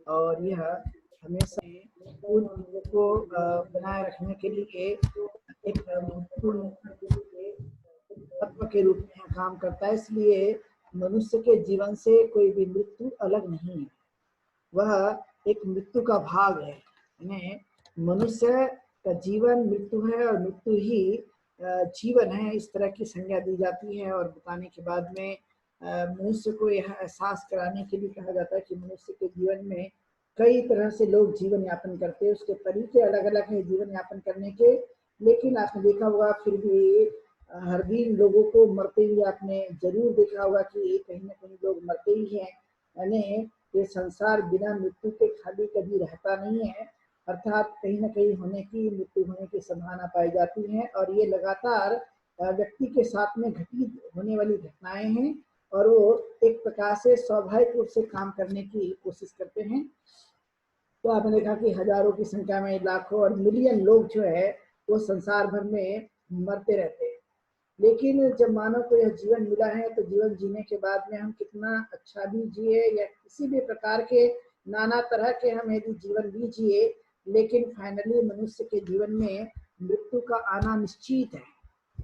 और यह हमेशा उन चीज़ों को बनाए रखने के लिए एक महत्वपूर्ण तत्व के रूप में यह काम करता है। इसलिए मनुष्य के जीवन से कोई भी मृत्यु अलग नहीं है, वह एक मृत्यु का भाग है। यानी मनुष्य का जीवन मृत्यु है और मृत्यु ही जीवन है, इस तरह की संज्ञा दी जाती है। और बताने के बाद में मनुष्य को यह एहसास कराने के लिए कहा जाता है कि मनुष्य के जीवन में कई तरह से लोग जीवन यापन करते हैं, उसके तरीके अलग अलग हैं जीवन यापन करने के। लेकिन आपने देखा होगा फिर भी हर दिन लोगों को मरते हुए आपने जरूर देखा होगा कि कहीं ना कहीं लोग मरते ही हैं। यानी ये संसार बिना मृत्यु के खाली कभी रहता नहीं है, अर्थात कहीं ना कहीं मृत्यु होने की संभावना पाई जाती है। और ये लगातार व्यक्ति के साथ में घटित होने वाली घटनाएं हैं और वो एक प्रकार से स्वाभाविक रूप से काम करने की कोशिश करते हैं। तो आपने देखा कि हजारों की संख्या में, लाखों और मिलियन लोग जो है वो संसार भर में मरते रहते हैं। लेकिन जब मानव को यह जीवन मिला है तो जीवन जीने के बाद में हम कितना अच्छा भी जिए या किसी भी प्रकार के नाना तरह के हम यदि जीवन भी जिए, लेकिन फाइनली मनुष्य के जीवन में मृत्यु का आना निश्चित है।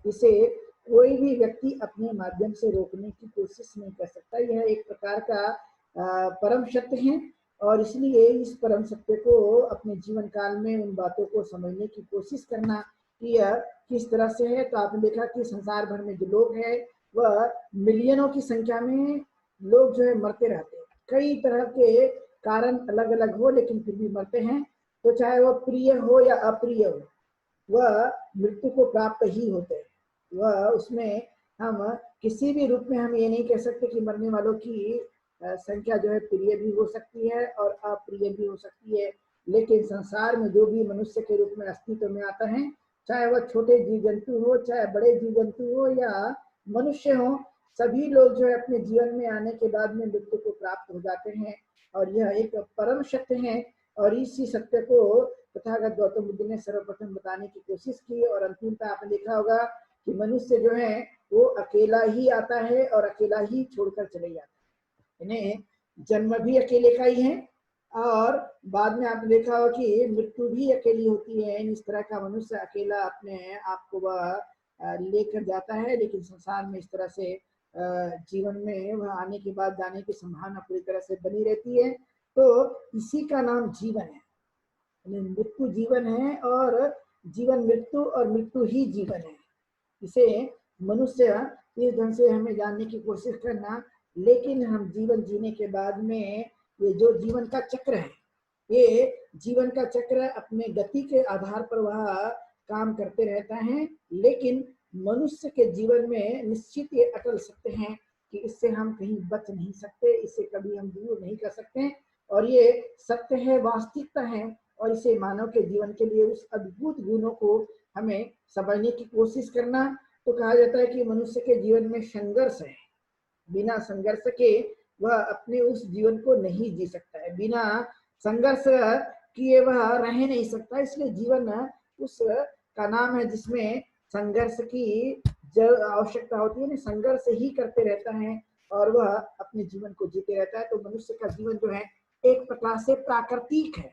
इसे कोई भी व्यक्ति अपने माध्यम से रोकने की कोशिश नहीं कर सकता। यह एक प्रकार का परम सत्य है और इसलिए इस परम सत्य को अपने जीवन काल में उन बातों को समझने की कोशिश करना कि यह किस तरह से है। तो आपने देखा कि संसार भर में जो लोग हैं वह मिलियनों की संख्या में लोग जो है मरते रहते हैं। कई तरह के कारण अलग अलग हो लेकिन फिर भी मरते हैं। तो चाहे वह प्रिय हो या अप्रिय हो, वह मृत्यु को प्राप्त ही होते हैं। वह उसमें हम किसी भी रूप में हम ये नहीं कह सकते कि मरने वालों की संख्या जो है प्रिय भी हो सकती है और अप्रिय भी हो सकती है। लेकिन संसार में जो भी मनुष्य के रूप में अस्तित्व में आता है, चाहे वह छोटे जीव जंतु हो, चाहे बड़े जीव जंतु हो या मनुष्य हो, सभी लोग जो है अपने जीवन में आने के बाद में मृत्यु को प्राप्त हो जाते हैं। और यह एक परम सत्य है और इसी सत्य को तथागत गौतम बुद्ध ने सर्वप्रथम बताने की कोशिश की। और अंतिमतः आपने देखा होगा कि मनुष्य जो है वो अकेला ही आता है और अकेला ही छोड़कर चले जाता है। इन्हें जन्म भी अकेले का ही है और बाद में आपने देखा होगा कि मृत्यु भी अकेली होती है। इस तरह का मनुष्य अकेला अपने आप को वह लेकर जाता है, लेकिन संसार में इस तरह से जीवन में वह आने के बाद जाने की संभावना पूरी तरह से बनी रहती है। तो इसी का नाम जीवन है। मृत्यु जीवन है और जीवन मृत्यु और मृत्यु ही जीवन है। इसे मनुष्य इस ढंग से हमें जानने की कोशिश करना। लेकिन हम जीवन जीने के बाद में ये जो जीवन का चक्र है, ये जीवन का चक्र अपने गति के आधार पर वह काम करते रहता है। लेकिन मनुष्य के जीवन में निश्चित ये अटल सत्य है कि इससे हम कहीं बच नहीं सकते, इससे कभी हम दूर नहीं कर सकते। और ये सत्य है, वास्तविकता है। और इसे मानव के जीवन के लिए उस अद्भुत गुणों को हमें समझने की कोशिश करना। तो कहा जाता है कि मनुष्य के जीवन में संघर्ष है, बिना संघर्ष के वह अपने उस जीवन को नहीं जी सकता है, बिना संघर्ष किए वह रह नहीं सकता। इसलिए जीवन उस का नाम है जिसमें संघर्ष की आवश्यकता होती है। संघर्ष ही करते रहता है और वह अपने जीवन को जीते रहता है। तो मनुष्य का जीवन जो है एक प्रकार से प्राकृतिक है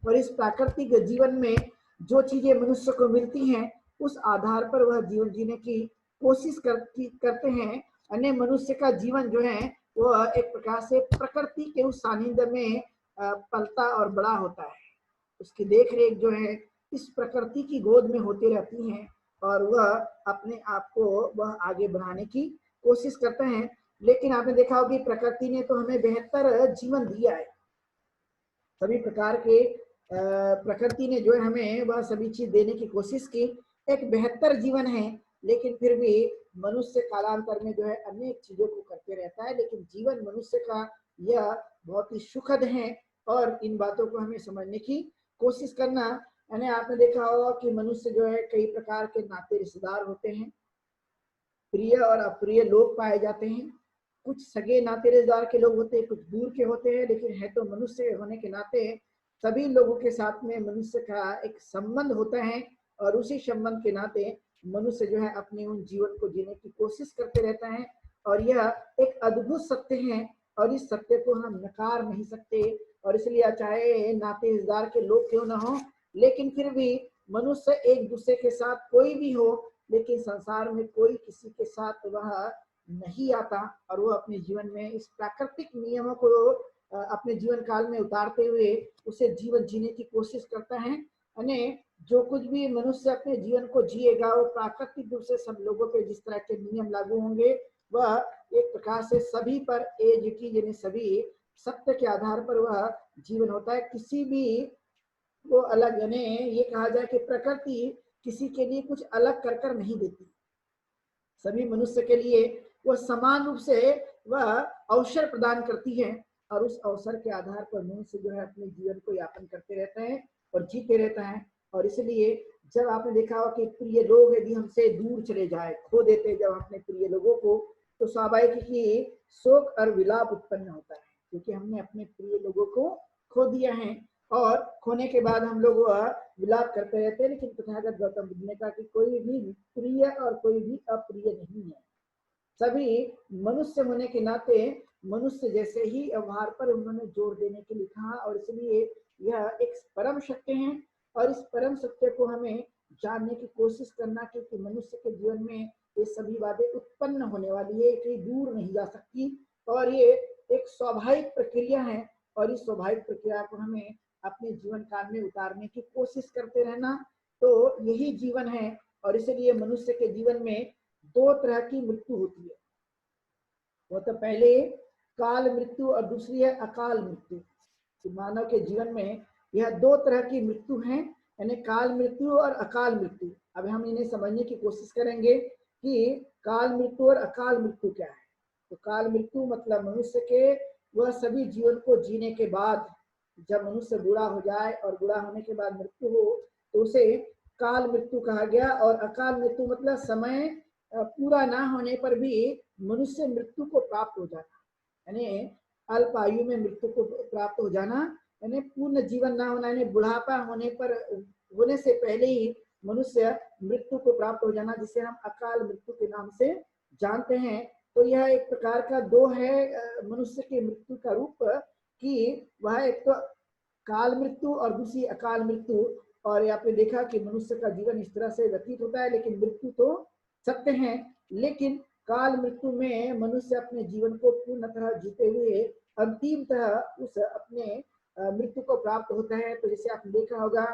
और इस प्राकृतिक जीवन में जो चीजें मनुष्य को मिलती हैं उस आधार पर वह जीवन जीने की कोशिश करते हैं। अन्य मनुष्य का जीवन जो है वह एक प्रकार से प्रकृति के उस सानिध्य में पलता और बड़ा होता है। उसकी देख रेख जो है इस प्रकृति की गोद में होती रहती है और वह अपने आप को वह आगे बढ़ाने की कोशिश करते हैं। लेकिन आपने देखा होगा कि प्रकृति ने तो हमें बेहतर जीवन दिया है, सभी प्रकार के प्रकृति ने जो है हमें वह सभी चीज देने की कोशिश की, एक बेहतर जीवन है। लेकिन फिर भी मनुष्य कालांतर में जो है अनेक चीजों को करते रहता है। लेकिन जीवन मनुष्य का यह बहुत ही सुखद है और इन बातों को हमें समझने की कोशिश करना। यानी आपने देखा होगा कि मनुष्य जो है कई प्रकार के नाते रिश्तेदार होते हैं, प्रिय और अप्रिय लोग पाए जाते हैं। कुछ सगे नाते रिश्तेदार के लोग होते हैं, कुछ दूर के होते हैं, लेकिन है तो मनुष्य होने के नाते सभी लोगों के साथ में मनुष्य का एक संबंध होता है और उसी संबंध के नाते मनुष्य जो है अपने उन जीवन को जीने की कोशिश करते रहता है। और यह एक अद्भुत सत्य है और इस सत्य को हम नकार नहीं सकते। और इसलिए चाहे नाते रिश्तेदार के लोग क्यों ना हो, लेकिन फिर भी मनुष्य एक दूसरे के साथ कोई भी हो, लेकिन संसार में कोई किसी के साथ वह नहीं आता और वो अपने जीवन में इस प्राकृतिक नियमों को अपने जीवन काल में उतारते हुए उसे जीवन जीने की कोशिश करता है। यानी जो कुछ भी मनुष्य अपने जीवन को जिएगा वो प्राकृतिक रूप से सब लोगों पे जिस तरह के नियम लागू होंगे वह एक प्रकार से सभी पर एक यानी सभी सत्य के आधार पर वह जीवन होता है। किसी भी वो अलग यानी ये कहा जाए कि प्रकृति किसी के लिए कुछ अलग कर कर नहीं देती, सभी मनुष्य के लिए वह समान रूप से वह अवसर प्रदान करती है और उस अवसर के आधार पर मनुष्य जो है अपने जीवन को यापन करते रहते हैं और जीते रहता है। और इसलिए जब आपने देखा हो कि प्रिय लोग यदि हमसे दूर चले जाए, खो देते जब अपने प्रिय लोगों को, तो स्वाभाविक ही शोक और विलाप उत्पन्न होता है, क्योंकि हमने अपने प्रिय लोगों को खो दिया है और खोने के बाद हम लोग वह विलाप करते रहते हैं। लेकिन तथागत गौतम बुद्ध ने कहा कि कोई भी प्रिय और कोई भी अप्रिय नहीं है, सभी मनुष्य होने के नाते मनुष्य जैसे ही व्यवहार पर उन्होंने जोर देने के लिए कहा। और इसलिए यह एक परम सत्य है और इस परम सत्य को हमें जानने की कोशिश करना, क्योंकि मनुष्य के जीवन में ये सभी बातें उत्पन्न होने वाली है, कहीं दूर नहीं जा सकती और ये एक स्वाभाविक प्रक्रिया है और इस स्वाभाविक प्रक्रिया को हमें अपने जीवन काल में उतारने की कोशिश करते रहना, तो यही जीवन है। और इसलिए मनुष्य के जीवन में दो तरह की मृत्यु होती है, वो तो पहले काल मृत्यु और दूसरी है अकाल मृत्यु। तो मानव के जीवन में यह दो तरह की मृत्यु है, यानी काल मृत्यु और अकाल मृत्यु। अब हम इन्हें समझने की कोशिश करेंगे कि काल मृत्यु और अकाल मृत्यु क्या है। तो काल मृत्यु मतलब मनुष्य के वह सभी जीवन को जीने के बाद जब मनुष्य बूढ़ा हो जाए और बूढ़ा होने के बाद मृत्यु हो तो उसे काल मृत्यु कहा गया। और अकाल मृत्यु मतलब समय पूरा ना होने पर भी मनुष्य मृत्यु को प्राप्त हो जाना, यानी अल्प आयु में मृत्यु को प्राप्त हो जाना, यानी पूर्ण जीवन ना होना, यानी बुढ़ापा होने से पहले ही मनुष्य मृत्यु को प्राप्त हो जाना, जिसे हम अकाल मृत्यु के नाम से जानते हैं। तो यह एक प्रकार का दो है मनुष्य की मृत्यु का रूप, कि वह एक तो काल मृत्यु और दूसरी अकाल मृत्यु। और आपने देखा कि मनुष्य का जीवन इस तरह से व्यतीत होता है, लेकिन मृत्यु तो सत्य है। लेकिन काल मृत्यु में मनुष्य अपने जीवन को पूर्णतः जीते हुए अंतिमतः उस अपने मृत्यु को प्राप्त होता है। तो जैसे आपने देखा होगा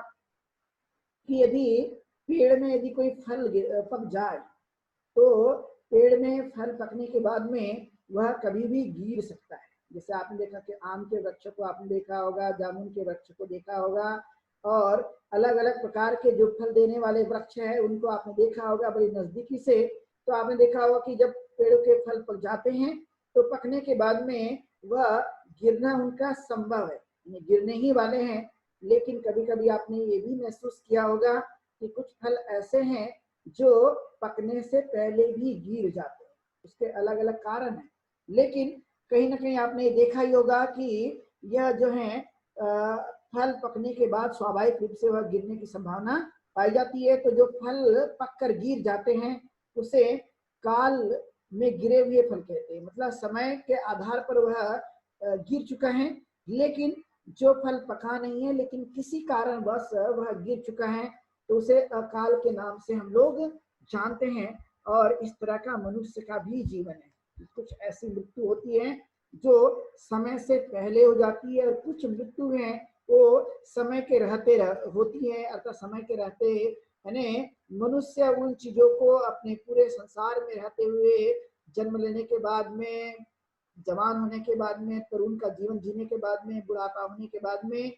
कि यदि पेड़ में यदि कोई फल पक जाए तो पेड़ में फल पकने के बाद में वह कभी भी गिर सकता है। जैसे आपने देखा कि आम के वृक्ष को आपने देखा होगा, जामुन के वृक्ष को देखा होगा और अलग अलग प्रकार के जो फल देने वाले वृक्ष हैं उनको आपने देखा होगा बड़ी नजदीकी से। तो आपने देखा होगा कि जब पेड़ों के फल पक जाते हैं तो पकने के बाद में वह गिरना उनका संभव है, गिरने ही वाले हैं। लेकिन कभी कभी आपने ये भी महसूस किया होगा कि कुछ फल ऐसे हैं जो पकने से पहले भी गिर जाते हैं, उसके अलग अलग कारण हैं। लेकिन कहीं ना कहीं आपने देखा ही होगा कि यह जो है फल पकने के बाद स्वाभाविक रूप से वह गिरने की संभावना पाई जाती है। तो जो फल पककर गिर जाते हैं उसे काल में गिरे हुए फल कहते हैं, मतलब समय के आधार पर वह गिर चुका है। लेकिन जो फल पका नहीं है लेकिन किसी कारणवश वह गिर चुका है तो उसे अकाल के नाम से हम लोग जानते हैं। और इस तरह का मनुष्य का भी जीवन है। कुछ ऐसी मृत्यु होती है जो समय से पहले हो जाती है और कुछ मृत्यु है वो समय के रहते होती है, अर्थात समय के रहते यानी मनुष्य उन चीजों को अपने पूरे संसार में रहते हुए जन्म लेने के बाद में, जवान होने के बाद में, तरुण का जीवन जीने के बाद में, बुढ़ापा होने के बाद में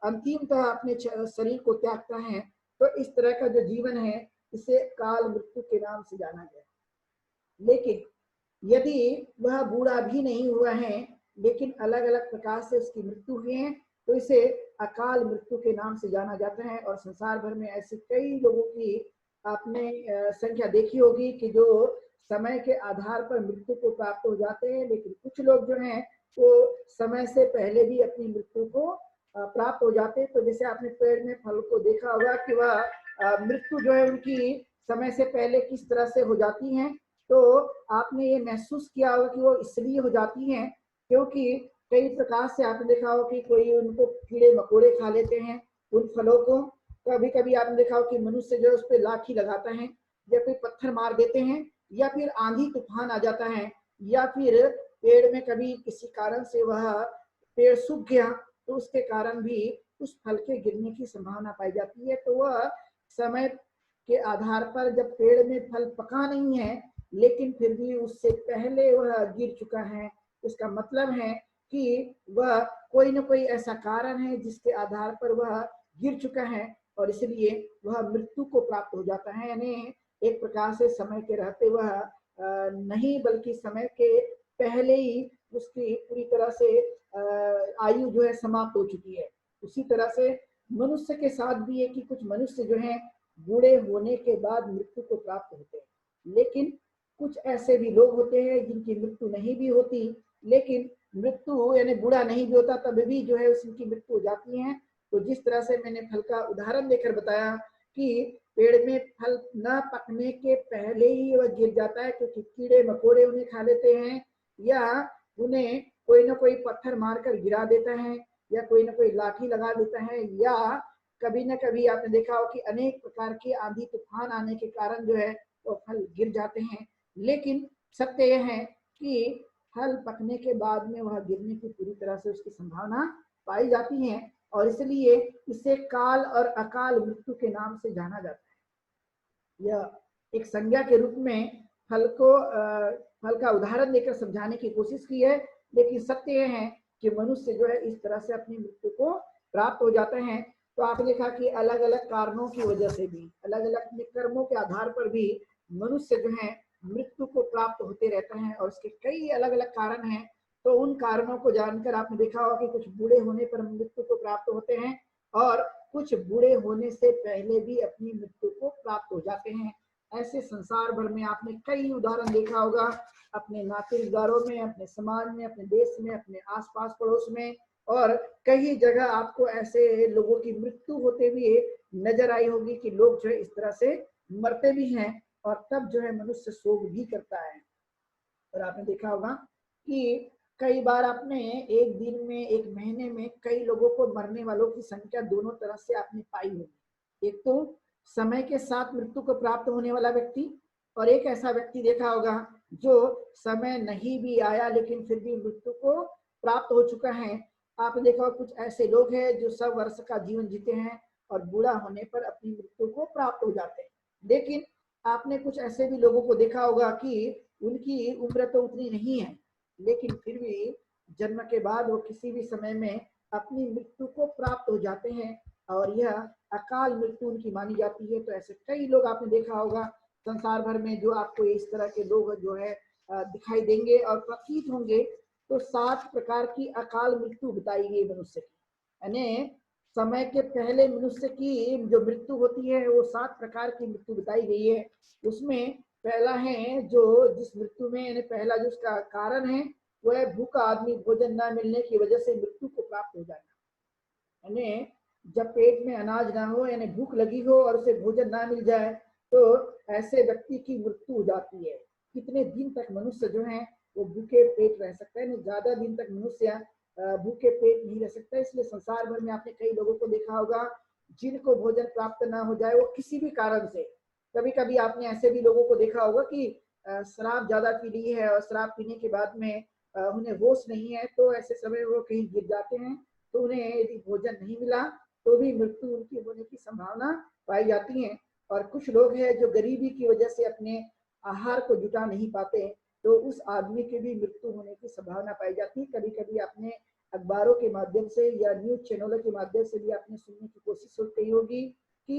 अंतिमतः अपने शरीर को त्यागता है। तो इस तरह का जो जीवन है इसे काल मृत्यु के नाम से जाना गया। लेकिन यदि वह बूढ़ा भी नहीं हुआ है लेकिन अलग अलग प्रकार से उसकी मृत्यु हुई है तो इसे अकाल मृत्यु के नाम से जाना जाता है। और संसार भर में ऐसे कई लोगों की आपने संख्या देखी होगी कि जो समय के आधार पर मृत्यु को प्राप्त हो जाते हैं, लेकिन कुछ लोग जो हैं वो समय से पहले भी अपनी मृत्यु को प्राप्त हो जाते हैं। तो जैसे आपने पेड़ में फल को देखा होगा कि वह मृत्यु जो है उनकी समय से पहले किस तरह से हो जाती है, तो आपने ये महसूस किया होगा कि वो इसलिए हो जाती हैं क्योंकि कई प्रकार से आपने देखा हो कि कोई उनको कीड़े मकोड़े खा लेते हैं उन फलों को। कभी कभी आपने देखा हो कि मनुष्य जो है उस पर लाठी लगाता है या कोई पत्थर मार देते हैं, या फिर आंधी तूफान आ जाता है, या फिर पेड़ में कभी किसी कारण से वह पेड़ सूख गया तो उसके कारण भी उस फल के गिरने की संभावना पाई जाती है। तो वह समय के आधार पर जब पेड़ में फल पका नहीं है लेकिन फिर भी उससे पहले वह गिर चुका है, उसका मतलब है कि वह कोई ना कोई ऐसा कारण है जिसके आधार पर वह गिर चुका है और इसलिए वह मृत्यु को प्राप्त हो जाता है। यानी एक प्रकार से समय के रहते वह नहीं बल्कि समय के पहले ही उसकी पूरी तरह से आयु जो है समाप्त हो चुकी है। उसी तरह से मनुष्य के साथ भी है कि कुछ मनुष्य जो है बूढ़े होने के बाद मृत्यु को प्राप्त होते हैं, लेकिन कुछ ऐसे भी लोग होते हैं जिनकी मृत्यु नहीं भी होती, लेकिन मृत्यु यानी बूढ़ा नहीं भी होता तब भी जो है उसकी मृत्यु हो जाती है। तो जिस तरह से मैंने फल का उदाहरण देकर बताया कि पेड़ में फल न पकने के पहले ही वह गिर जाता है क्योंकि कीड़े मकोड़े उन्हें खा लेते हैं, या उन्हें कोई ना कोई पत्थर मारकर गिरा देता है, या कोई ना कोई लाठी लगा देता है, या कभी ना कभी आपने देखा हो कि अनेक प्रकार के आंधी तूफान आने के कारण जो है वो फल गिर जाते हैं। लेकिन सत्य यह है कि फल पकने के बाद में वह गिरने की पूरी तरह से उसकी संभावना पाई जाती है और इसलिए इसे काल और अकाल मृत्यु के नाम से जाना जाता है। यह एक संज्ञा के रूप में फल का उदाहरण देकर समझाने की कोशिश की है, लेकिन सत्य यह है कि मनुष्य जो है इस तरह से अपनी मृत्यु को प्राप्त हो जाते हैं। तो आपने देखा कि अलग अलग कारणों की वजह से भी, अलग अलग अपने कर्मों के आधार पर भी मनुष्य जो है मृत्यु को प्राप्त होते रहते हैं और इसके कई अलग अलग कारण हैं। तो उन कारणों को जानकर आपने देखा होगा कि कुछ बूढ़े होने पर मृत्यु को प्राप्त होते हैं और कुछ बूढ़े होने से पहले भी अपनी मृत्यु को प्राप्त हो जाते हैं। ऐसे संसार भर में आपने कई उदाहरण देखा होगा, अपने नाते रिश्तेदारों में, अपने समाज में, अपने देश में, अपने आसपास पड़ोस में, और कई जगह आपको ऐसे लोगों की मृत्यु होते हुए नजर आई होगी कि लोग जो है इस तरह से मरते भी हैं और तब जो है मनुष्य शोक भी करता है। और आपने देखा होगा कि कई बार आपने एक दिन में, एक महीने में कई लोगों को मरने वालों की संख्या दोनों तरफ से आपने पाई होगी। एक तो समय के साथ मृत्यु को प्राप्त होने वाला व्यक्ति, और एक ऐसा व्यक्ति देखा होगा जो समय नहीं भी आया लेकिन फिर भी मृत्यु को प्राप्त हो चुका है। आपने देखा कुछ ऐसे लोग हैं जो 100 वर्ष का जीवन जीते हैं और बूढ़ा होने पर अपनी मृत्यु को प्राप्त हो जाते हैं। लेकिन आपने कुछ ऐसे भी लोगों को देखा होगा कि उनकी उम्र तो उतनी नहीं है लेकिन फिर भी जन्म के बाद वो किसी भी समय में अपनी मृत्यु को प्राप्त हो जाते हैं और यह अकाल मृत्यु उनकी मानी जाती है। तो ऐसे कई लोग आपने देखा होगा संसार भर में जो आपको इस तरह के लोग जो है दिखाई देंगे और प्रतीत होंगे। तो 7 प्रकार की अकाल मृत्यु बताई गई मनुष्य की, यानी समय के पहले मनुष्य की जो मृत्यु होती है वो 7 प्रकार की मृत्यु बताई गई है। उसमें पहला है जो जिस मृत्यु में, यानी पहला जो उसका कारण है वो है भूखा आदमी, भोजन न मिलने की वजह से मृत्यु को प्राप्त हो जाना। यानी जब पेट में अनाज ना हो, यानी भूख लगी हो और उसे भोजन ना मिल जाए तो ऐसे व्यक्ति की मृत्यु हो जाती है। कितने दिन तक मनुष्य जो है वो भूखे पेट रह सकता है, नहीं ज्यादा दिन तक मनुष्य भूखे पेट नहीं रह सकता। इसलिए संसार भर में आपने कई लोगों को देखा होगा जिनको भोजन प्राप्त ना हो जाए वो किसी भी कारण से। कभी कभी आपने ऐसे भी लोगों को देखा होगा कि शराब ज्यादा पी ली है और शराब पीने के बाद में उन्हें होश नहीं है, तो ऐसे समय वो कहीं गिर जाते हैं। तो उन्हें यदि भोजन नहीं मिला तो भी मृत्यु उनकी होने की संभावना पाई जाती है। और कुछ लोग हैं जो गरीबी की वजह से अपने आहार को जुटा नहीं पाते, तो उस आदमी की भी मृत्यु होने की संभावना पाई जाती है। कभी कभी आपने अखबारों के माध्यम से या न्यूज चैनलों के माध्यम से भी आपने सुनने की कोशिश की होगी कि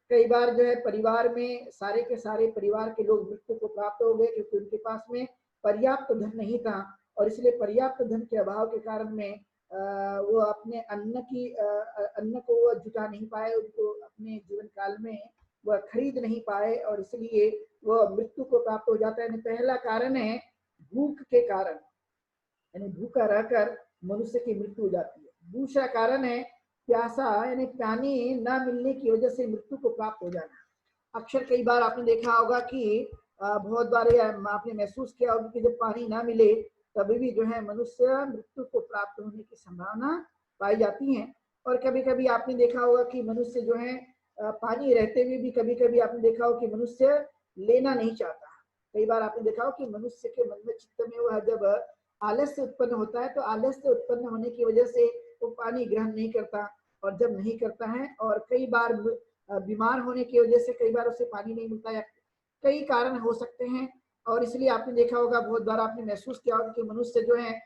कई बार जो है परिवार में सारे के सारे परिवार के लोग मृत्यु को प्राप्त हो गए क्योंकि उनके पास में पर्याप्त धन नहीं था और इसलिए पर्याप्त धन के अभाव के कारण में वो अपने अन्न को वो जुटा नहीं पाए, उनको अपने जीवन काल में वह खरीद नहीं पाए और इसलिए वह मृत्यु को प्राप्त हो जाता है। पहला कारण है भूख के कारण, यानी भूखा रहकर मनुष्य की मृत्यु हो जाती है। दूसरा कारण है प्यासा, यानी पानी न मिलने की वजह से मृत्यु को प्राप्त हो जाना। अक्सर कई बार आपने देखा होगा कि बहुत बार आपने महसूस किया होगा कि जब पानी ना मिले तभी भी जो है मनुष्य मृत्यु को प्राप्त होने की संभावना पाई जाती है। और कभी कभी आपने देखा होगा कि मनुष्य जो है पानी रहते हुए भी कभी कभी आपने देखा हो कि मनुष्य लेना नहीं चाहता। कई बार आपने देखा हो कि मनुष्य के मन में चित्त में वह जब आलस्य उत्पन्न होता है तो आलस्य उत्पन्न होने की वजह से वो पानी ग्रहण नहीं करता, और जब नहीं करता है और कई बार बीमार होने की वजह से कई बार उसे पानी नहीं मिलता, या कई कारण हो सकते हैं। और इसलिए आपने देखा होगा, बहुत बार आपने महसूस किया होगा कि मनुष्य जो है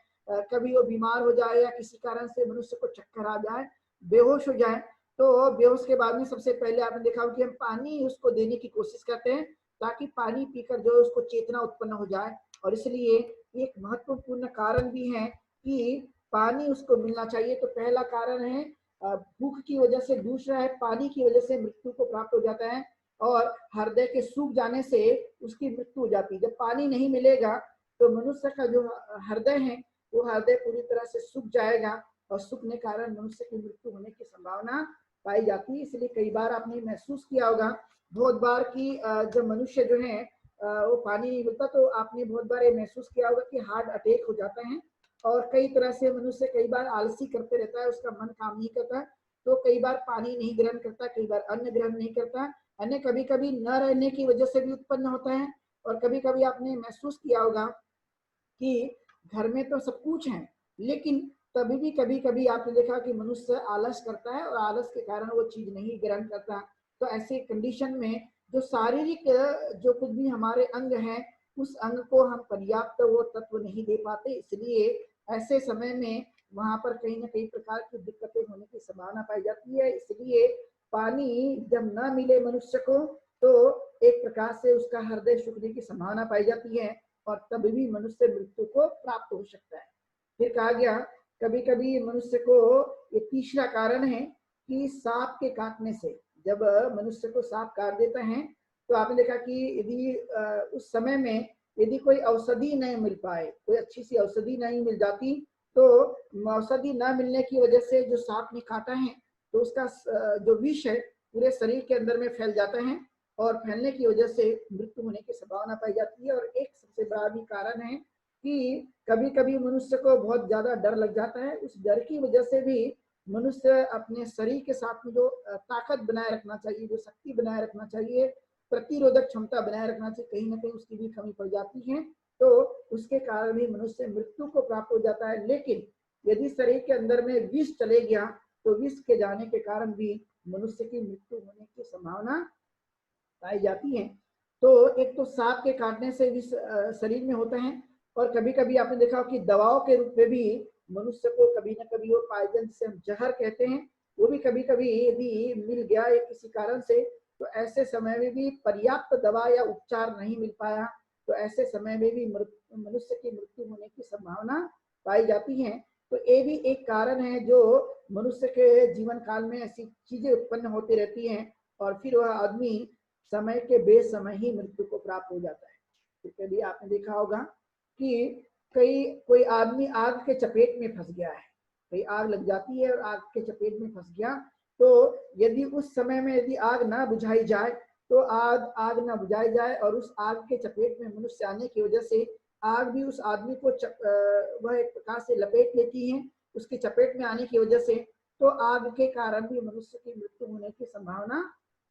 कभी वो बीमार हो जाए या किसी कारण से मनुष्य को चक्कर आ जाए, बेहोश हो जाए, तो बेहोश के बाद में सबसे पहले आपने देखा होगा कि हम पानी उसको देने की कोशिश करते हैं ताकि पानी पीकर जो उसको चेतना उत्पन्न हो जाए। और इसलिए एक महत्वपूर्ण कारण भी है कि पानी उसको मिलना चाहिए। तो पहला कारण है भूख की वजह से, दूसरा है पानी की वजह से मृत्यु को प्राप्त हो जाता है, और हृदय के सूख जाने से उसकी मृत्यु हो जाती है। जब पानी नहीं मिलेगा तो मनुष्य का जो हृदय है वो हृदय पूरी तरह से सूख जाएगा, और सूखने कारण मनुष्य की मृत्यु होने की संभावना पाई जाती है। इसलिए कई बार आपने महसूस किया होगा बहुत बार कि जब मनुष्य जो है वो पानी नहीं मिलता तो आपने बहुत बार ये महसूस किया होगा कि हार्ट अटैक हो जाता है, और कई तरह से मनुष्य कई बार आलसी करते रहता है, उसका मन काम नहीं करता, तो कई बार पानी नहीं ग्रहण करता, कई बार अन्न ग्रहण नहीं करता। अन्य कभी कभी न रहने की वजह से भी उत्पन्न होता है। और कभी कभी आपने महसूस किया होगा कि घर में तो सब कुछ है, लेकिन तभी भी कभी कभी आपने देखा कि मनुष्य आलस करता है और आलस के कारण वो चीज नहीं ग्रहण करता। तो ऐसे कंडीशन में जो शारीरिक जो कुछ भी हमारे अंग हैं उस अंग को हम पर्याप्त वो तत्व नहीं दे पाते, इसलिए ऐसे समय में वहां पर कहीं ना कहीं प्रकार की दिक्कतें होने की संभावना पाई जाती है। इसलिए पानी जब न मिले मनुष्य को तो एक प्रकार से उसका हृदय सूखने की संभावना पाई जाती है, और तभी भी मनुष्य मृत्यु को प्राप्त हो सकता है। फिर कहा गया कभी कभी मनुष्य को ये तीसरा कारण है कि सांप के काटने से, जब मनुष्य को सांप काट देता है तो आपने देखा कि यदि उस समय में यदि कोई औषधि नहीं मिल पाए, कोई अच्छी सी औषधि नहीं मिल जाती, तो औषधि न मिलने की वजह से जो सांप ने काटा है तो उसका जो विष है पूरे शरीर के अंदर में फैल जाता है, और फैलने की वजह से मृत्यु होने की संभावना पाई जाती है। और एक सबसे बड़ा भी कारण है कि कभी कभी मनुष्य को बहुत ज्यादा डर लग जाता है, उस डर की वजह से भी मनुष्य अपने शरीर के साथ में जो ताकत बनाए रखना चाहिए, जो शक्ति बनाए रखना चाहिए, प्रतिरोधक क्षमता बनाए रखना चाहिए, कहीं ना कहीं उसकी भी कमी पड़ जाती है, तो उसके कारण भी मनुष्य मृत्यु को प्राप्त हो जाता है। लेकिन यदि शरीर के अंदर में विष चले गया तो विष के जाने के कारण भी मनुष्य की मृत्यु होने की संभावना पाई जाती है। तो एक तो सांप के काटने से विष शरीर में होता है, और कभी कभी आपने देखा हो कि दवाओं के रूप में भी मनुष्य को कभी ना कभी वो पॉइजन, जिसे हम जहर कहते हैं, वो भी कभी कभी यदि मिल गया या किसी कारण से, तो ऐसे समय में भी पर्याप्त दवा या उपचार नहीं मिल पाया तो ऐसे समय में भी मनुष्य की मृत्यु होने की संभावना पाई जाती है। तो ये भी एक कारण है जो मनुष्य के जीवन काल में ऐसी चीजें उत्पन्न होती रहती हैं, और फिर वह आदमी समय के बेसमय ही मृत्यु को प्राप्त हो जाता है। तो कभी आपने देखा होगा कि कोई आदमी आग के चपेट में फंस गया है, कहीं आग लग जाती है और आग के चपेट में फंस गया, तो यदि उस समय में यदि आग ना बुझाई जाए तो आग ना बुझाई जाए और उस आग के चपेट में मनुष्य आने की वजह से आग भी उस आदमी को वह एक प्रकार से लपेट लेती है उसकी चपेट में आने की वजह से, तो आग के कारण भी मनुष्य की मृत्यु होने की संभावना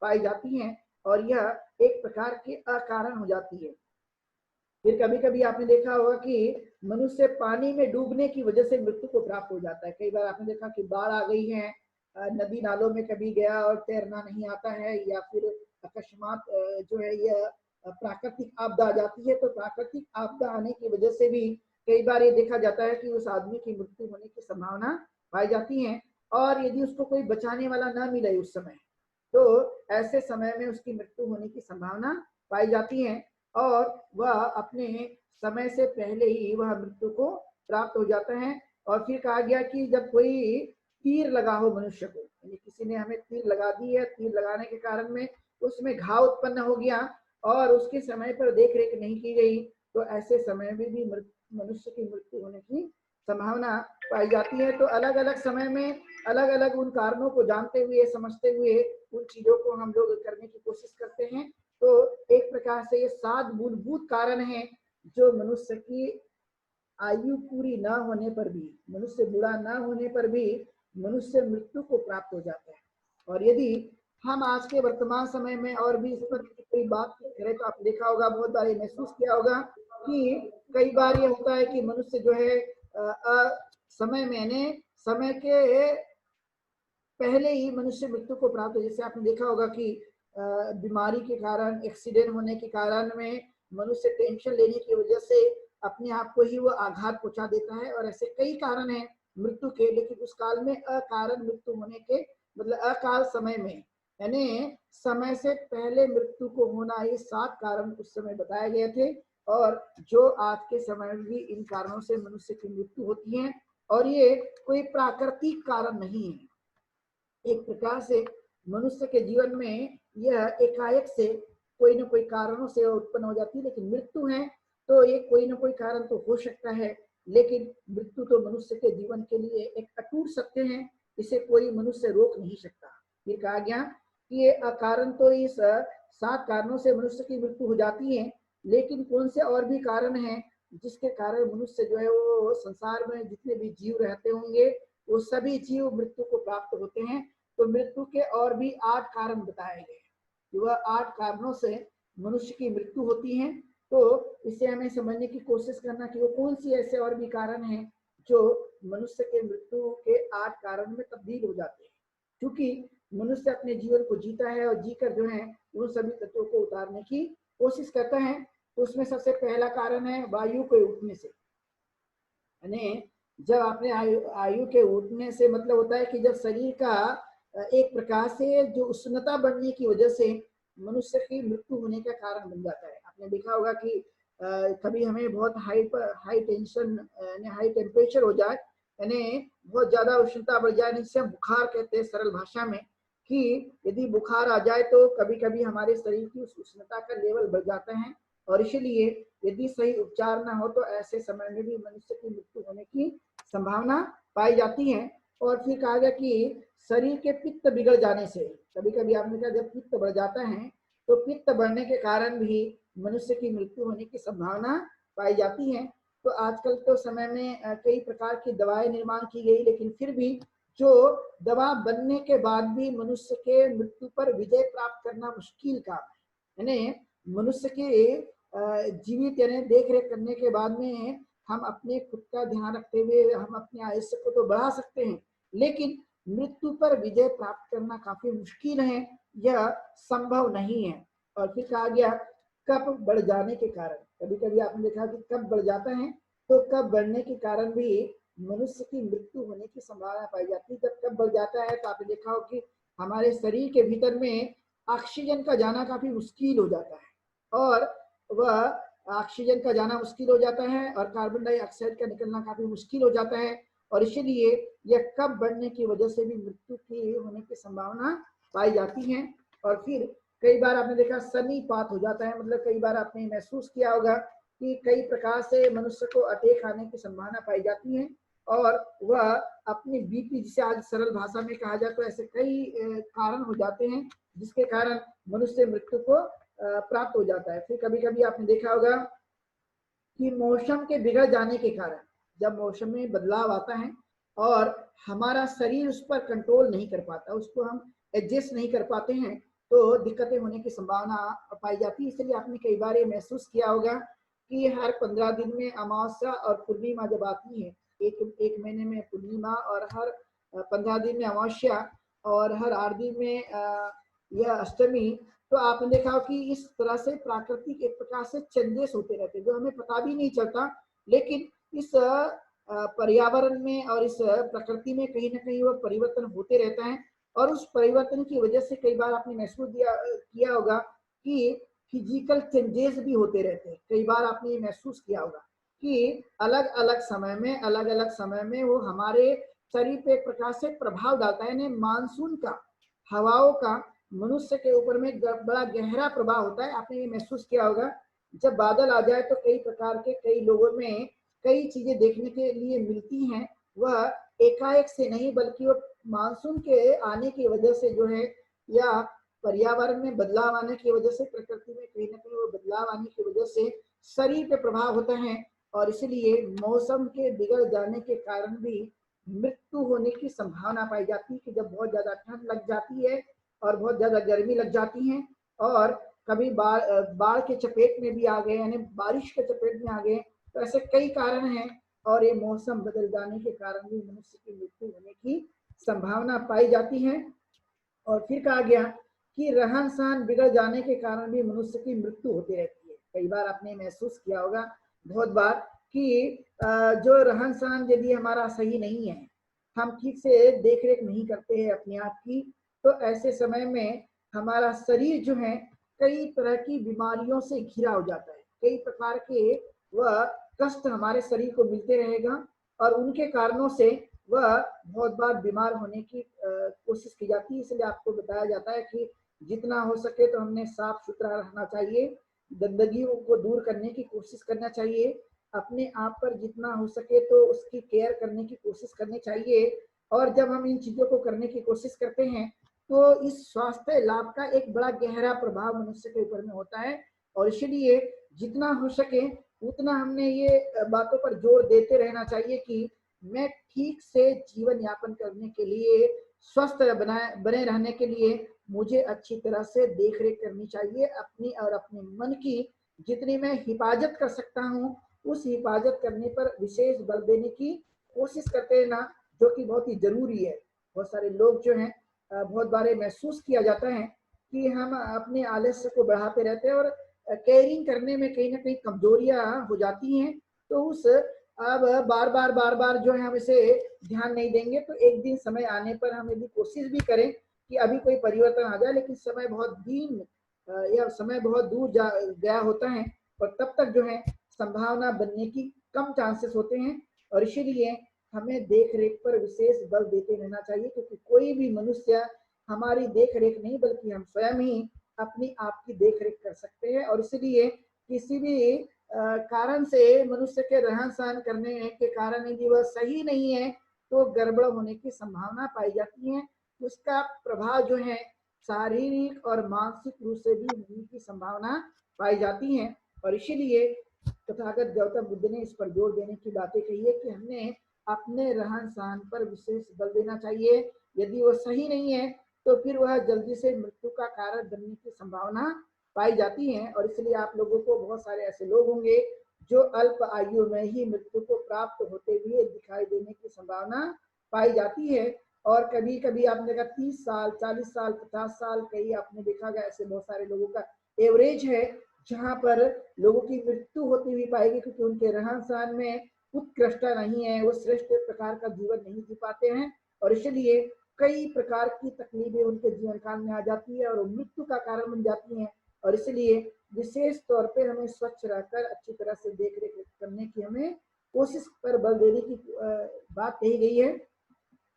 पाई जाती है, और यह एक प्रकार की अकारण हो जाती है। फिर कभी कभी आपने देखा होगा कि मनुष्य पानी में डूबने की वजह से मृत्यु को प्राप्त हो जाता है। कई बार आपने देखा कि बाढ़ आ गई है, नदी नालों में कभी गया और तैरना नहीं आता है, या फिर अकस्मात जो है यह प्राकृतिक आपदा आ जाती है, तो प्राकृतिक आपदा आने की वजह से भी कई बार ये देखा जाता है कि उस आदमी की मृत्यु होने की संभावना पाई जाती है। और यदि उसको कोई बचाने वाला न मिले उस समय, तो ऐसे समय में उसकी मृत्यु होने की संभावना पाई जाती है, और वह अपने समय से पहले ही वह मृत्यु को प्राप्त हो जाता है। और फिर कहा गया कि जब कोई तीर लगा हो मनुष्य को, यानी किसी ने हमें तीर लगा दी है, तीर लगाने के कारण में उसमें घाव उत्पन्न हो गया और उसके समय पर देख रेख नहीं की गई, तो ऐसे समय में भी मनुष्य की मृत्यु होने की संभावना पाई जाती है। तो अलग अलग समय में अलग अलग उन कारणों को जानते हुए, समझते हुए उन चीजों को हम लोग करने की कोशिश करते हैं। तो एक प्रकार से ये 7 मूलभूत कारण हैं जो मनुष्य की आयु पूरी ना होने पर भी, मनुष्य बूढ़ा ना होने पर भी मनुष्य मृत्यु को प्राप्त हो जाता है। और यदि हम आज के वर्तमान समय में और भी इस पर कोई बात करें तो आप देखा होगा, बहुत बार ये महसूस किया होगा कि कई बार ये होता है कि मनुष्य जो है समय में समय के पहले ही मनुष्य मृत्यु को प्राप्त हो। जैसे आपने देखा होगा कि बीमारी के कारण, एक्सीडेंट होने के कारण में मनुष्य टेंशन लेने की वजह से अपने आप को ही वो आघात पहुंचा देता है। और ऐसे कई कारण हैं मृत्यु के, लेकिन उस काल में अकारण मृत्यु होने के मतलब अकाल समय में, यानी समय से पहले मृत्यु को होना, ये 7 कारण उस समय बताए गए थे। और जो आज के समय में भी इन कारणों से मनुष्य की मृत्यु होती है, और ये कोई प्राकृतिक कारण नहीं है। एक प्रकार से मनुष्य के जीवन में यह एकाएक से कोई न कोई कारणों से उत्पन्न हो जाती है, लेकिन मृत्यु है तो ये कोई न कोई कारण तो हो सकता है, लेकिन मृत्यु तो मनुष्य के जीवन के लिए एक अटूट सत्य है, इसे कोई मनुष्य रोक नहीं सकता। ये कहा गया कि ये अकारण तो इस 7 कारणों से मनुष्य की मृत्यु हो जाती है, लेकिन कौन से और भी कारण हैं जिसके कारण मनुष्य जो है वो संसार में जितने भी जीव रहते होंगे वो सभी जीव मृत्यु को प्राप्त होते हैं। तो मृत्यु के और भी 8 कारण बताए गए हैं। वह 8 कारणों से मनुष्य की मृत्यु होती है। तो इसे हमें समझने की कोशिश करना कि वो कौन सी ऐसे और भी कारण हैं जो मनुष्य के मृत्यु के 8 कारण में तब्दील हो जाते हैं। क्योंकि मनुष्य अपने जीवन को जीता है और जीकर जो है उन सभी तत्वों को उतारने की कोशिश करता है। तो उसमें सबसे पहला कारण है वायु के उठने से। यानी जब आपने आयु के उठने से मतलब होता है कि जब शरीर का एक प्रकार से जो उष्णता बढ़ने की वजह से मनुष्य की मृत्यु होने का कारण बन जाता है। आपने देखा होगा कि कभी हमें बहुत हाई टेंशन यानी हाई टेम्परेचर हो जाए, यानी बहुत ज्यादा उष्णता बढ़ जाए, जिसे हम बुखार कहते हैं सरल भाषा में, कि यदि बुखार आ जाए तो कभी कभी हमारे शरीर की उस उष्णता का लेवल बढ़ जाता है। और इसीलिए यदि सही उपचार ना हो तो ऐसे समय में भी मनुष्य की मृत्यु होने की संभावना पाई जाती है। और फिर कहा गया कि शरीर के पित्त बिगड़ जाने से, कभी कभी आपने कहा जब पित्त बढ़ जाता है तो पित्त बढ़ने के कारण भी मनुष्य की मृत्यु होने की संभावना पाई जाती है। तो आजकल तो समय में कई प्रकार की दवाएं निर्माण की गई, लेकिन फिर भी जो दवा बनने के बाद भी मनुष्य के मृत्यु पर विजय प्राप्त करना मुश्किल काम है। यानी मनुष्य के जीवित यानी देख रेख करने के बाद में हम अपने खुद का ध्यान रखते हुए हम अपने आयुष्य को तो बढ़ा सकते हैं, लेकिन मृत्यु पर विजय प्राप्त करना काफी मुश्किल है, यह संभव नहीं है। और फिर कहा गया कप बढ़ जाने के कारण, कभी कभी आपने देखा कि कप बढ़ जाता है तो कप बढ़ने के कारण भी मनुष्य की मृत्यु होने की संभावना पाई जाती है। जब कप बढ़ जाता है तो आपने देखा हो कि हमारे शरीर के भीतर में ऑक्सीजन का जाना काफी मुश्किल हो जाता है, और वह ऑक्सीजन का जाना मुश्किल हो जाता है और कार्बन डाइऑक्साइड का निकलना काफी मुश्किल हो जाता है। और इसीलिए यह कप बढ़ने की वजह से भी मृत्यु की होने की संभावना पाई जाती है। और फिर कई बार आपने देखा सन्निपात हो जाता है, मतलब कई बार आपने महसूस किया होगा कि कई प्रकार से मनुष्य को अटैक आने की संभावना पाई जाती है, और वह अपनी बीपी, जिसे आज सरल भाषा में कहा जाए, तो ऐसे कई कारण हो जाते हैं जिसके कारण मनुष्य मृत्यु को प्राप्त हो जाता है। फिर कभी कभी आपने देखा होगा कि मौसम के बिगड़ जाने के कारण, जब मौसम में बदलाव आता है और हमारा शरीर उस पर कंट्रोल नहीं कर पाता, उसको हम एडजस्ट नहीं कर पाते हैं, तो दिक्कतें होने की संभावना पाई जाती है। इसलिए आपने कई बार ये महसूस किया होगा कि हर 15 दिन में अमावस्या और पूर्णिमा जब आती है, एक महीने में पूर्णिमा और हर 15 दिन में अमावस्या और हर 8 दिन में यह अष्टमी, तो आपने देखा हो कि इस तरह से प्राकृतिक एक प्रकार से चेंजेस होते रहते हैं जो हमें पता भी नहीं चलता, लेकिन इस पर्यावरण में और इस प्रकृति में कहीं ना कहीं वह परिवर्तन होते रहता है। और उस परिवर्तन की वजह से कई बार आपने महसूस किया होगा कि फिजिकल चेंजेस भी होते रहते हैं। कई बार आपने ये महसूस किया होगा कि अलग अलग समय में वो हमारे शरीर पे एक प्रकार से प्रभाव डालता है। मानसून का, हवाओं का मनुष्य के ऊपर में बड़ा गहरा प्रभाव होता है। आपने ये महसूस किया होगा जब बादल आ जाए तो कई प्रकार के कई लोगों में कई चीजें देखने के लिए मिलती हैं, वह एकाएक से नहीं बल्कि वो मानसून के आने की वजह से जो है, या पर्यावरण में बदलाव आने की वजह से, प्रकृति में कहीं ना कहीं वो बदलाव आने की वजह से शरीर पे प्रभाव होता है और इसलिए मौसम के बिगड़ जाने के कारण भी मृत्यु होने की संभावना पाई जाती है कि जब बहुत ज्यादा ठंड लग जाती है और बहुत ज्यादा गर्मी लग जाती है और कभी बाढ़ के चपेट में भी आ गए, यानी बारिश के चपेट में आ गए, तो ऐसे कई कारण हैं और ये मौसम बदल जाने के कारण भी मनुष्य की मृत्यु होने की संभावना पाई जाती है। और फिर कहा गया कि रहन सहन बिगड़ जाने के कारण भी मनुष्य की मृत्यु होती रहती है। कई बार आपने महसूस किया होगा बहुत बार कि जो रहन सहन यदि हमारा सही नहीं है, हम ठीक से देख रेख नहीं करते हैं अपने आप की, तो ऐसे समय में हमारा शरीर जो है कई तरह की बीमारियों से घिरा हो जाता है। कई प्रकार के वह कष्ट हमारे शरीर को मिलते रहेगा और उनके कारणों से वह बहुत बार बीमार होने की कोशिश की जाती है। इसलिए आपको बताया जाता है कि जितना हो सके तो हमने साफ सुथरा रहना चाहिए, गंदगी को दूर करने की कोशिश करना चाहिए, अपने आप पर जितना हो सके तो उसकी केयर करने की कोशिश करनी चाहिए। और जब हम इन चीजों को करने की कोशिश करते हैं तो इस स्वास्थ्य लाभ का एक बड़ा गहरा प्रभाव मनुष्य के ऊपर में होता है। और इसलिए जितना हो सके उतना हमने ये बातों पर जोर देते रहना चाहिए कि मैं ठीक से जीवन यापन करने के लिए, स्वस्थ बने रहने के लिए मुझे अच्छी तरह से देख रेख करनी चाहिए अपनी और अपने मन की। जितनी मैं हिफाजत कर सकता हूँ उस हिफाजत करने पर विशेष बल देने की कोशिश करते रहना, जो कि बहुत ही जरूरी है। बहुत सारे लोग जो हैं बहुत बार महसूस किया जाता है कि हम अपने आलस्य को बढ़ाते रहते हैं और केयरिंग करने में कहीं ना कहीं कमजोरियां हो जाती हैं। तो उस अब बार बार जो है हम इसे ध्यान नहीं देंगे तो एक दिन समय आने पर हम यदि कोशिश भी करें कि अभी कोई परिवर्तन आ जाए, लेकिन समय बहुत दिन या समय बहुत दूर गया होता है और तब तक जो है संभावना बनने की कम चांसेस होते हैं। और इसीलिए हमें देख रेख पर विशेष बल देते रहना चाहिए, क्योंकि कोई भी मनुष्य हमारी देख रेख नहीं बल्कि हम स्वयं ही अपनी आप की देख रेख कर सकते हैं। और इसलिए किसी भी कारण से मनुष्य के रहन सहन करने के कारण यदि वह सही नहीं है तो गड़बड़ होने की संभावना पाई जाती है। उसका प्रभाव जो है शारीरिक और मानसिक रूप से भी होने की संभावना पाई जाती है। और इसीलिए तथागत गौतम बुद्ध ने इस पर जोर देने की बातें कही है कि हमने अपने रहन सहन पर विशेष बल देना चाहिए। यदि वह सही नहीं है तो फिर वह जल्दी से मृत्यु का कारण बनने की संभावना पाई जाती है। और इसलिए आप लोगों को बहुत सारे ऐसे लोग होंगे जो अल्प आयु में ही मृत्यु को प्राप्त होते हुए दिखाई देने की संभावना पाई जाती है। और कभी कभी आपने देखा 30 साल, 40 साल, 50 साल, कई आपने देखा गया ऐसे बहुत सारे लोगों का एवरेज है जहां पर लोगों की मृत्यु होती हुई पाएगी, क्योंकि उनके रहन सहन में उत्कृष्टता नहीं है, वो श्रेष्ठ प्रकार का जीवन नहीं जी पाते हैं और इसलिए कई प्रकार की तकलीफें उनके जीवन काल में आ जाती है और मृत्यु का कारण बन जाती हैं। और इसलिए विशेष तौर पे हमें स्वच्छ रहकर अच्छी तरह से देख रेख करने की हमें कोशिश पर बल देने की बात कही गई है।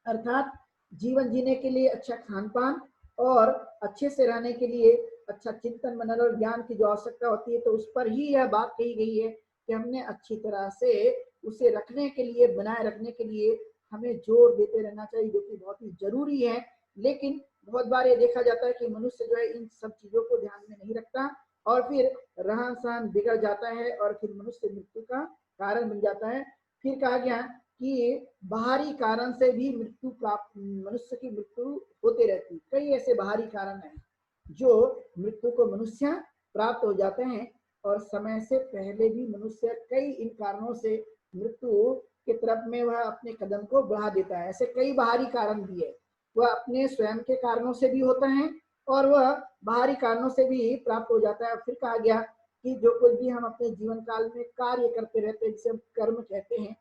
अर्थात जीवन जीने के लिए अच्छा खान पान और अच्छे से रहने के लिए अच्छा चिंतन मनन और ज्ञान की जो आवश्यकता होती है, तो उस पर ही यह बात कही गई है कि हमने अच्छी तरह से उसे रखने के लिए, बनाए रखने के लिए हमें जोर देते रहना चाहिए, जो कि बहुत ही जरूरी है। लेकिन बहुत बार ये देखा जाता है कि मनुष्य जो है इन सब चीजों को ध्यान में नहीं रखता और फिर रहन सहन बिगड़ जाता है और फिर मनुष्य मृत्यु का कारण बन जाता है। फिर कहा गया कि बाहरी कारण से भी मृत्यु प्राप्त, मनुष्य की मृत्यु होते रहती। कई ऐसे बाहरी कारण हैं जो मृत्यु को मनुष्य प्राप्त हो जाते हैं और समय से पहले भी मनुष्य कई इन कारणों से मृत्यु की तरफ में वह अपने कदम को बढ़ा देता है। ऐसे कई बाहरी कारण भी है, वह अपने स्वयं के कारणों से भी होता है और वह बाहरी कारणों से भी प्राप्त हो जाता है। फिर कहा गया कि जो कुछ भी हम अपने जीवन काल में कार्य करते रहते हैं, जिसे हम कर्म कहते हैं,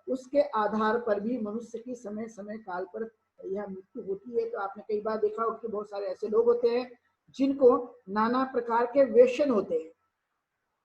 उसके आधार पर भी मनुष्य की समय समय काल पर यह मृत्यु होती है। तो आपने कई बार देखा होगा कि बहुत सारे ऐसे लोग होते हैं जिनको नाना प्रकार के व्यसन होते हैं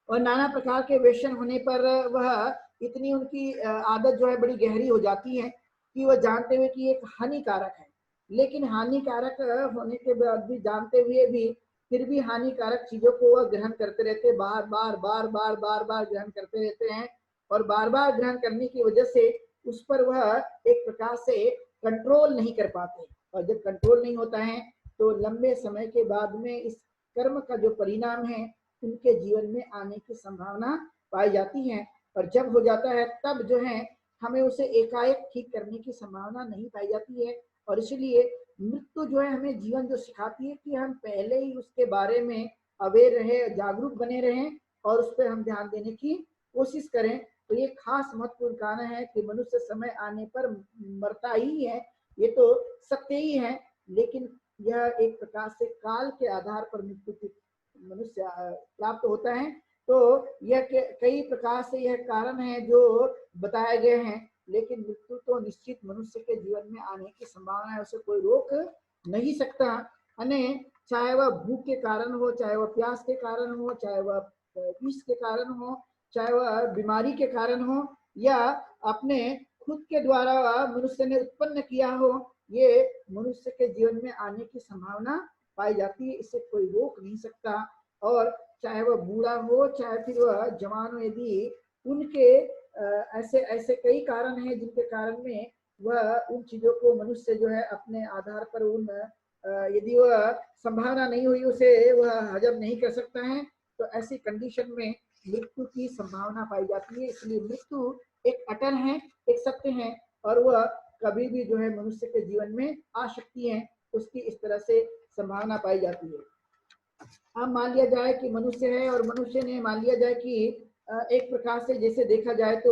और नाना प्रकार के व्यसन होने पर वह इतनी उनकी आदत जो है बड़ी गहरी हो जाती है कि वह जानते हुए कि एक हानिकारक है, लेकिन हानिकारक होने के बाद भी, जानते हुए भी फिर भी हानिकारक चीजों को वह ग्रहण करते रहते, बार बार ग्रहण करते रहते हैं और बार बार ग्रहण करने की वजह से उस पर वह एक प्रकार से कंट्रोल नहीं कर पाते। और जब कंट्रोल नहीं होता है तो लंबे समय के बाद में इस कर्म का जो परिणाम है उनके जीवन में आने की संभावना पाई जाती है। और जब हो जाता है तब जो है हमें उसे एकाएक ठीक करने की संभावना नहीं पाई जाती है। और इसलिए मृत्यु जो है हमें जीवन जो सिखाती है कि हम पहले ही उसके बारे में अवेयर रहे, जागरूक बने रहें और उस पर हम ध्यान देने की कोशिश करें। तो ये खास महत्वपूर्ण कारण है कि मनुष्य समय आने पर मरता ही है, ये तो सत्य ही है, लेकिन यह एक प्रकार से काल के आधार पर मृत्यु की मनुष्य प्राप्त होता है। तो यह कई प्रकार से यह कारण है जो बताए गए हैं, लेकिन मृत्यु तो निश्चित मनुष्य के जीवन में आने की संभावना है, उसे कोई रोक नहीं सकता। अने चाहे वह भूख के कारण हो, चाहे वह प्यास के कारण हो, चाहे वह विष के कारण हो, चाहे वह बीमारी के कारण हो, या अपने खुद के द्वारा मनुष्य ने उत्पन्न किया हो, ये मनुष्य के जीवन में आने की संभावना पाई जाती है, इसे कोई रोक नहीं सकता। और चाहे वह बूढ़ा हो चाहे फिर वह जवान हो, यदि उनके ऐसे ऐसे कई कारण हैं जिनके कारण में वह उन चीजों को मनुष्य जो है अपने आधार पर उन यदि वह संभावना नहीं हुई उसे वह हजम नहीं कर सकता है, तो ऐसी कंडीशन में मृत्यु की संभावना पाई जाती है। इसलिए मृत्यु एक अटल है, एक सत्य है, और वह कभी भी जो है मनुष्य के जीवन में आ सकती है, उसकी इस तरह से संभावना पाई जाती है। अब मान लिया जाए कि मनुष्य है और मनुष्य ने मान लिया जाए कि एक प्रकार से जैसे देखा जाए तो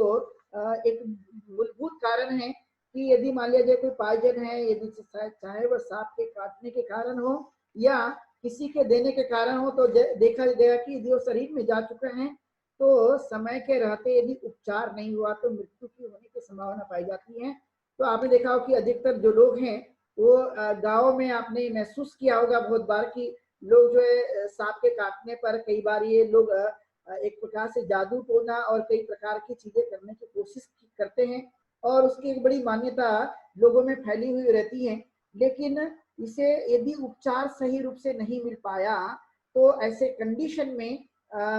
एक मूलभूत कारण है कि यदि मान लिया जाए कोई पॉइजन है, यदि चाहे वह सांप के काटने के कारण हो या किसी के देने के कारण हो, तो देखा गया कि यदि वो शरीर में जा चुका है तो समय के रहते यदि उपचार नहीं हुआ तो मृत्यु की होने की संभावना पाई जाती है। तो आपने देखा हो कि अधिकतर जो लोग हैं वो गाँव में आपने महसूस किया होगा बहुत बार कि लोग जो है सांप के काटने पर कई बार ये लोग एक प्रकार से जादू टोना और कई प्रकार की चीजें करने की कोशिश करते हैं और उसकी एक बड़ी मान्यता लोगों में फैली हुई रहती है। लेकिन इसे यदि उपचार सही रूप से नहीं मिल पाया तो ऐसे कंडीशन में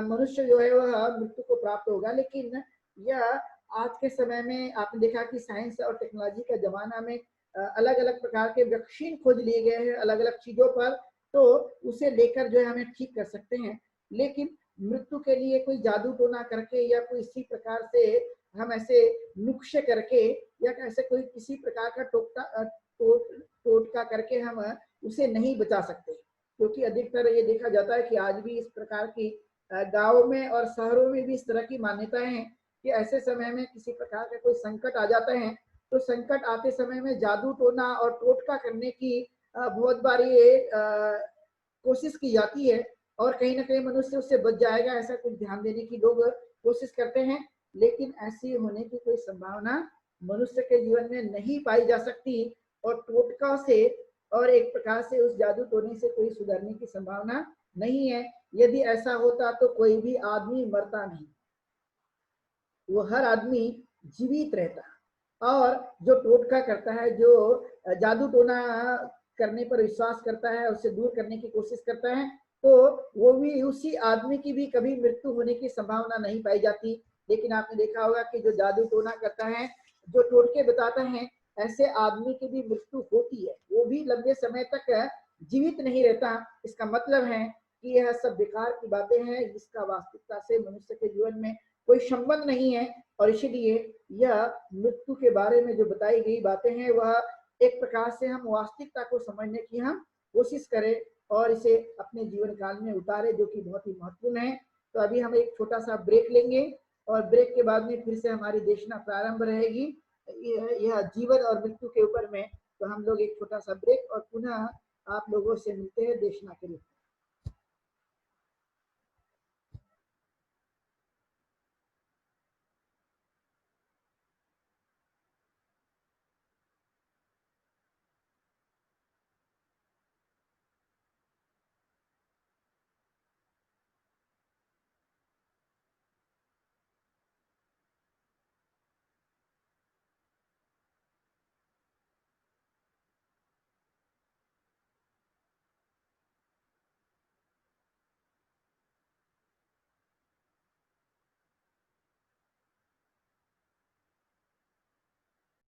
मनुष्य जो है वह मृत्यु को प्राप्त होगा। लेकिन यह आज के समय में आपने देखा कि साइंस और टेक्नोलॉजी का जमाना में अलग अलग प्रकार के वैक्सीन खोज लिए गए हैं अलग अलग चीजों पर, तो उसे लेकर जो है हमें ठीक कर सकते हैं। लेकिन मृत्यु के लिए कोई जादू टोना करके या कोई इसी प्रकार से हम ऐसे नुक्शे करके या ऐसे कोई किसी प्रकार का टोटका करके हम उसे नहीं बचा सकते, क्योंकि अधिकतर ये देखा जाता है कि आज भी इस प्रकार की गाँव में और शहरों में भी इस तरह की मान्यताएं हैं कि ऐसे समय में किसी प्रकार का कोई संकट आ जाता है तो संकट आते समय में जादू टोना और टोटका करने की बहुत बार ये कोशिश की जाती है और कहीं ना कहीं मनुष्य उससे बच जाएगा ऐसा कुछ ध्यान देने की लोग कोशिश करते हैं। लेकिन ऐसी होने की कोई संभावना मनुष्य के जीवन में नहीं पाई जा सकती और टोटका से और एक प्रकार से उस जादू टोने से कोई सुधरने की संभावना नहीं है। यदि ऐसा होता तो कोई भी आदमी मरता नहीं, वो हर आदमी जीवित रहता। और जो टोटका करता है, जो जादू टोना करने पर विश्वास करता है, उसे दूर करने की कोशिश करता है, तो वो भी उसी आदमी की भी कभी मृत्यु होने की संभावना नहीं पाई जाती। लेकिन आपने देखा होगा कि जो जादू टोना करता है, जो टोटके बताता है, ऐसे आदमी की भी मृत्यु होती है, वो भी लंबे समय तक जीवित नहीं रहता। इसका मतलब है कि यह सब बेकार की बातें हैं जिसका वास्तविकता से मनुष्य के जीवन में कोई संबंध नहीं है। और इसलिए यह मृत्यु के बारे में जो बताई गई बातें हैं वह एक प्रकार से हम वास्तविकता को समझने की हम कोशिश करें और इसे अपने जीवन काल में उतारे, जो कि बहुत ही महत्वपूर्ण है। तो अभी हम एक छोटा सा ब्रेक लेंगे और ब्रेक के बाद में फिर से हमारी देशना प्रारंभ रहेगी यह जीवन और मृत्यु के ऊपर में। तो हम लोग एक छोटा सा ब्रेक और पुनः आप लोगों से मिलते हैं देशना के रूप में।